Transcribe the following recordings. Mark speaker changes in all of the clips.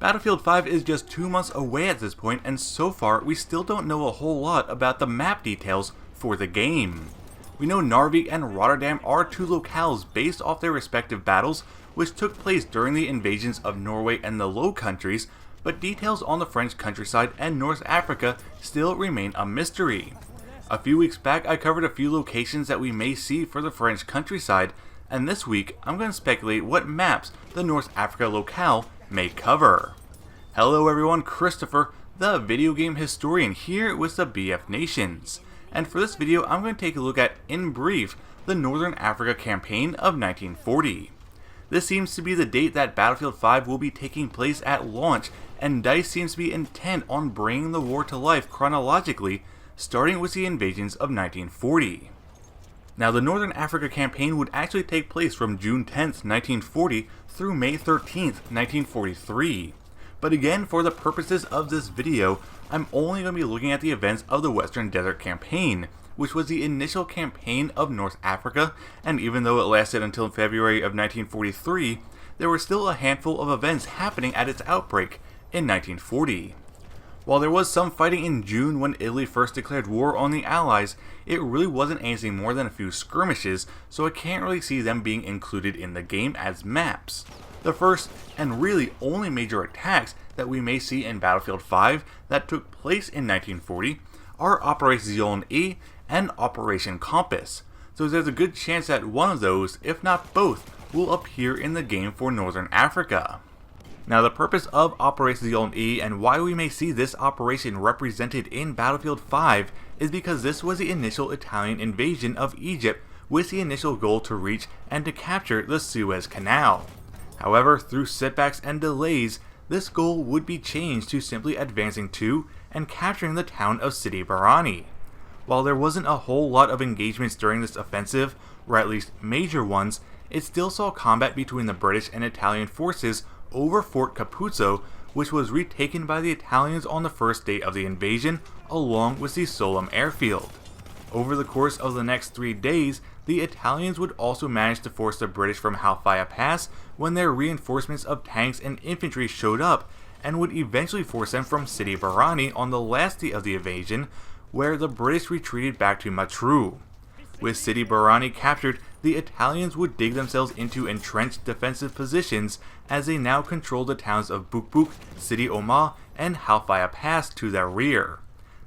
Speaker 1: Battlefield 5 is just 2 months away at this point, and so far we still don't know a whole lot about the map details for the game. We know Norway and Rotterdam are two locales based off their respective battles, which took place during the invasions of Norway and the Low Countries, but details on the French countryside and North Africa still remain a mystery. A few weeks back I covered a few locations that we may see for the French countryside, and this week I'm going to speculate what maps the North Africa locale may cover. Hello everyone, Christopher, the video game historian here with the BFNations, and for this video I'm going to take a look at, in brief, the Northern Africa campaign of 1940. This seems to be the date that Battlefield 5 will be taking place at launch, and DICE seems to be intent on bringing the war to life chronologically, starting with the invasions of 1940. Now, the Northern Africa campaign would actually take place from June 10th, 1940 through May 13th, 1943. But again, for the purposes of this video, I'm only going to be looking at the events of the Western Desert Campaign, which was the initial campaign of North Africa, and even though it lasted until February of 1943, there were still a handful of events happening at its outbreak in 1940. While there was some fighting in June when Italy first declared war on the Allies, it really wasn't anything more than a few skirmishes, so I can't really see them being included in the game as maps. The first, and really only major attacks that we may see in Battlefield 5 that took place in 1940 are Operation E and Operation Compass, so there's a good chance that one of those, if not both, will appear in the game for Northern Africa. Now, the purpose of Operation E and why we may see this operation represented in Battlefield 5 is because this was the initial Italian invasion of Egypt with the initial goal to reach and to capture the Suez Canal. However, through setbacks and delays, this goal would be changed to simply advancing to and capturing the town of Sidi Barrani. While there wasn't a whole lot of engagements during this offensive, or at least major ones, it still saw combat between the British and Italian forces over Fort Capuzzo, which was retaken by the Italians on the first day of the invasion, along with the Sollum airfield. Over the course of the next 3 days, the Italians would also manage to force the British from Halfaya Pass when their reinforcements of tanks and infantry showed up, and would eventually force them from Sidi Barrani on the last day of the invasion, where the British retreated back to Matruh. With Sidi Barrani captured, the Italians would dig themselves into entrenched defensive positions as they now controlled the towns of Bukbuk, Sidi Omar, and Halfaya Pass to their rear.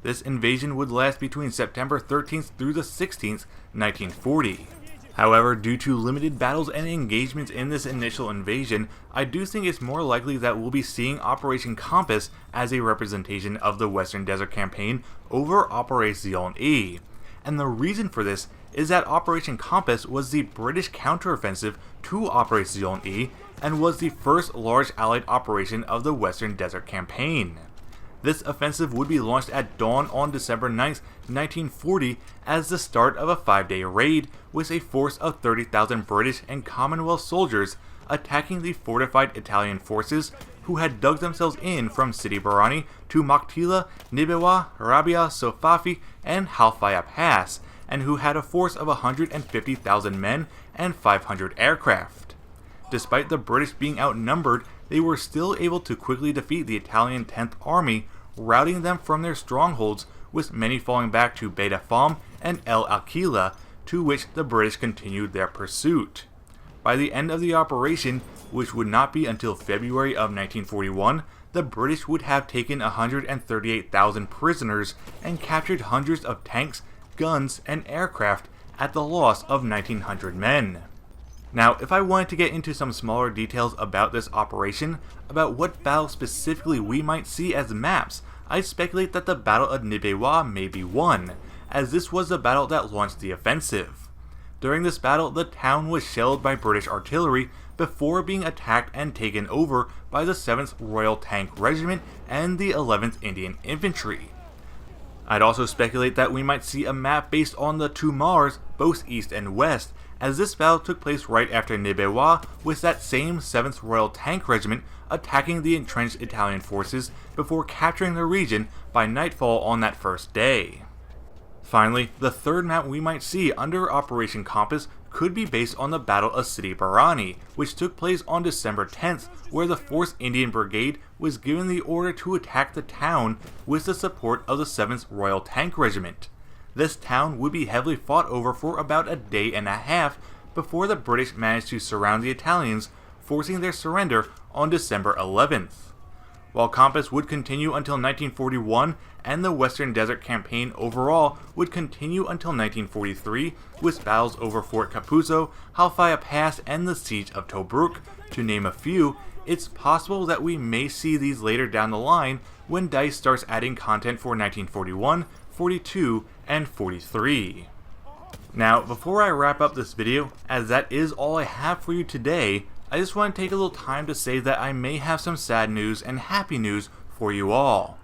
Speaker 1: This invasion would last between September 13th through the 16th, 1940. However, due to limited battles and engagements in this initial invasion, I do think it's more likely that we'll be seeing Operation Compass as a representation of the Western Desert Campaign over Operation E. And the reason for this is that Operation Compass was the British counteroffensive to Operation E and was the first large Allied operation of the Western Desert Campaign. This offensive would be launched at dawn on December 9th, 1940 as the start of a 5-day raid with a force of 30,000 British and Commonwealth soldiers attacking the fortified Italian forces who had dug themselves in from Sidi Barrani to Maktila, Midway, Rabia, Sofafi, and Halfaya Pass, and who had a force of 150,000 men and 500 aircraft. Despite the British being outnumbered, they were still able to quickly defeat the Italian 10th Army, routing them from their strongholds, with many falling back to Beit Afam and El Akila, to which the British continued their pursuit. By the end of the operation, which would not be until February of 1941, the British would have taken 138,000 prisoners and captured hundreds of tanks, guns, and aircraft at the loss of 1,900 men. Now, if I wanted to get into some smaller details about this operation, about what battle specifically we might see as maps, I speculate that the Battle of Midway may be one, as this was the battle that launched the offensive. During this battle, the town was shelled by British artillery before being attacked and taken over by the 7th Royal Tank Regiment and the 11th Indian Infantry. I'd also speculate that we might see a map based on the two Mars, both east and west, as this battle took place right after Midway, with that same 7th Royal Tank Regiment attacking the entrenched Italian forces before capturing the region by nightfall on that first day. Finally, the third map we might see under Operation Compass could be based on the Battle of Sidi Barrani, which took place on December 10th, where the 4th Indian Brigade was given the order to attack the town with the support of the 7th Royal Tank Regiment. This town would be heavily fought over for about a day and a half before the British managed to surround the Italians, forcing their surrender on December 11th. While Compass would continue until 1941, and the Western Desert Campaign overall would continue until 1943, with battles over Fort Capuzzo, Halfaya Pass, and the Siege of Tobruk, to name a few, it's possible that we may see these later down the line when DICE starts adding content for 1941, 42, and 43. Now, before I wrap up this video, as that is all I have for you today, I just want to take a little time to say that I may have some sad news and happy news for you all.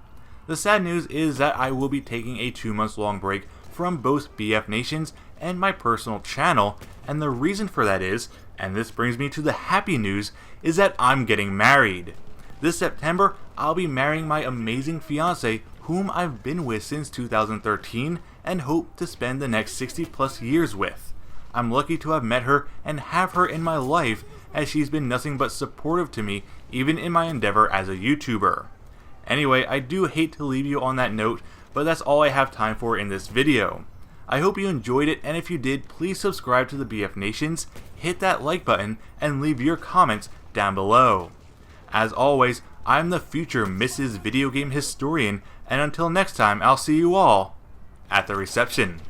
Speaker 1: The sad news is that I will be taking a 2-month long break from both BFNations and my personal channel, and the reason for that is, and this brings me to the happy news, is that I'm getting married. This September, I'll be marrying my amazing fiancé, whom I've been with since 2013 and hope to spend the next 60 plus years with. I'm lucky to have met her and have her in my life, as she's been nothing but supportive to me even in my endeavor as a YouTuber. Anyway, I do hate to leave you on that note, but that's all I have time for in this video. I hope you enjoyed it, and if you did, please subscribe to the BFNations, hit that like button, and leave your comments down below. As always, I'm the future Mrs. Video Game Historian, and until next time, I'll see you all at the reception.